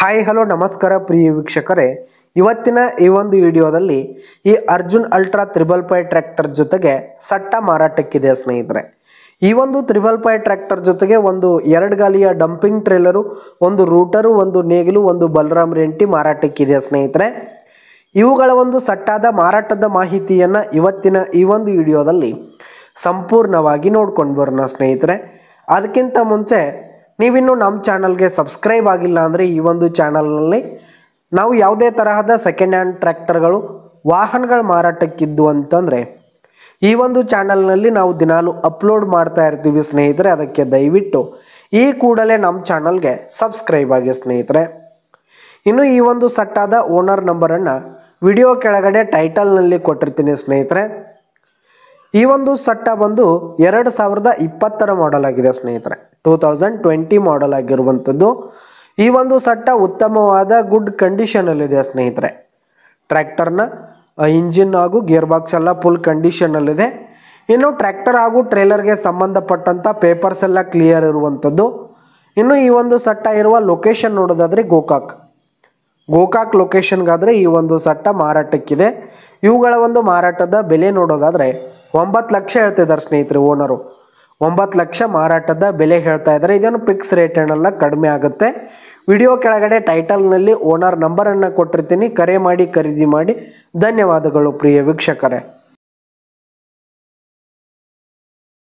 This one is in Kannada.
ಹಾಯ್ ಹಲೋ ನಮಸ್ಕಾರ ಪ್ರಿಯ ವೀಕ್ಷಕರೇ, ಇವತ್ತಿನ ಈ ಒಂದು ವಿಡಿಯೋದಲ್ಲಿ ಈ ಅರ್ಜುನ್ ಅಲ್ಟ್ರಾ 555 ಟ್ರ್ಯಾಕ್ಟರ್ ಜೊತೆಗೆ ಸಟ್ಟ ಮಾರಾಟಕ್ಕಿದೆ ಸ್ನೇಹಿತರೆ. ಈ ಒಂದು 555 ಟ್ರ್ಯಾಕ್ಟರ್ ಜೊತೆಗೆ ಒಂದು 2 ಗಾಲಿಯ ಡಂಪಿಂಗ್ ಟ್ರೇಲರು, ಒಂದು ರೂಟರು, ಒಂದು ನೇಗಿಲು, ಒಂದು ಬಲರಾಮ್ ರೆಂಟಿ ಮಾರಾಟಕ್ಕಿದೆ ಸ್ನೇಹಿತರೆ. ಇವುಗಳ ಒಂದು ಸಟ್ಟಾದ ಮಾರಾಟದ ಮಾಹಿತಿಯನ್ನು ಇವತ್ತಿನ ಈ ಒಂದು ವಿಡಿಯೋದಲ್ಲಿ ಸಂಪೂರ್ಣವಾಗಿ ನೋಡ್ಕೊಂಡು ಬರೋಣ ಸ್ನೇಹಿತರೆ. ಅದಕ್ಕಿಂತ ಮುಂಚೆ ನೀವಿನ್ನು ನಮ್ಮ ಚಾನಲ್ಗೆ ಸಬ್ಸ್ಕ್ರೈಬ್ ಆಗಿಲ್ಲ ಅಂದರೆ ಈ ಒಂದು ಚಾನಲ್ನಲ್ಲಿ ನಾವು ಯಾವುದೇ ತರಹದ ಸೆಕೆಂಡ್ ಹ್ಯಾಂಡ್ ಟ್ರ್ಯಾಕ್ಟರ್ಗಳು, ವಾಹನಗಳ ಮಾರಾಟಕ್ಕಿದ್ದು ಅಂತಂದರೆ ಈ ಒಂದು ಚಾನಲ್ನಲ್ಲಿ ನಾವು ದಿನಾಲು ಅಪ್ಲೋಡ್ ಮಾಡ್ತಾ ಇರ್ತೀವಿ ಸ್ನೇಹಿತರೆ. ಅದಕ್ಕೆ ದಯವಿಟ್ಟು ಈ ಕೂಡಲೇ ನಮ್ಮ ಚಾನಲ್ಗೆ ಸಬ್ಸ್ಕ್ರೈಬ್ ಆಗಿ ಸ್ನೇಹಿತರೆ. ಇನ್ನು ಈ ಒಂದು ಸಟ್ಟಾದ ಓನರ್ ನಂಬರನ್ನು ವಿಡಿಯೋ ಕೆಳಗಡೆ ಟೈಟಲ್ನಲ್ಲಿ ಕೊಟ್ಟಿರ್ತೀನಿ ಸ್ನೇಹಿತರೆ. ಈ ಒಂದು ಸಟ್ಟ ಬಂದು 2020 ಮಾಡೆಲ್ ಆಗಿದೆ ಸ್ನೇಹಿತರೆ. 2020 ಮಾಡೆಲ್ ಆಗಿರುವಂಥದ್ದು. ಈ ಒಂದು ಸಟ್ಟ ಉತ್ತಮವಾದ ಗುಡ್ ಕಂಡೀಷನಲ್ಲಿದೆ ಸ್ನೇಹಿತರೆ. ಟ್ರ್ಯಾಕ್ಟರ್ನ ಇಂಜಿನ್ ಹಾಗೂ ಗೇರ್ ಬಾಕ್ಸ್ ಎಲ್ಲ ಫುಲ್ ಕಂಡೀಷನಲ್ಲಿದೆ. ಇನ್ನು ಟ್ರ್ಯಾಕ್ಟರ್ ಹಾಗೂ ಟ್ರೇಲರ್ಗೆ ಸಂಬಂಧಪಟ್ಟಂಥ ಪೇಪರ್ಸ್ ಎಲ್ಲ ಕ್ಲಿಯರ್ ಇರುವಂಥದ್ದು. ಇನ್ನು ಈ ಒಂದು ಸಟ್ಟ ಇರುವ ಲೊಕೇಶನ್ ನೋಡೋದಾದರೆ ಗೋಕಾಕ್ ಲೊಕೇಶನ್ಗಾದರೆ ಈ ಒಂದು ಸಟ್ಟ ಮಾರಾಟಕ್ಕಿದೆ. ಇವುಗಳ ಒಂದು ಮಾರಾಟದ ಬೆಲೆ ನೋಡೋದಾದರೆ 9 ಲಕ್ಷ ಹೇಳ್ತಿದ್ದಾರೆ ಸ್ನೇಹಿತರೆ. ಓನರು 9 ಲಕ್ಷ ಮಾರಾಟದ ಬೆಲೆ ಹೇಳ್ತಾ ಇದ್ದಾರೆ. ಇದೇನು ಫಿಕ್ಸ್ ರೇಟ್ ಏನಲ್ಲ, ಕಡಿಮೆ ಆಗುತ್ತೆ. ವಿಡಿಯೋ ಕೆಳಗಡೆ ಟೈಟಲ್ನಲ್ಲಿ ಓನರ್ ನಂಬರನ್ನು ಕೊಟ್ಟಿರ್ತೀನಿ. ಕರೆ ಮಾಡಿ ಖರೀದಿ ಮಾಡಿ. ಧನ್ಯವಾದಗಳು ಪ್ರಿಯ ವೀಕ್ಷಕರೇ.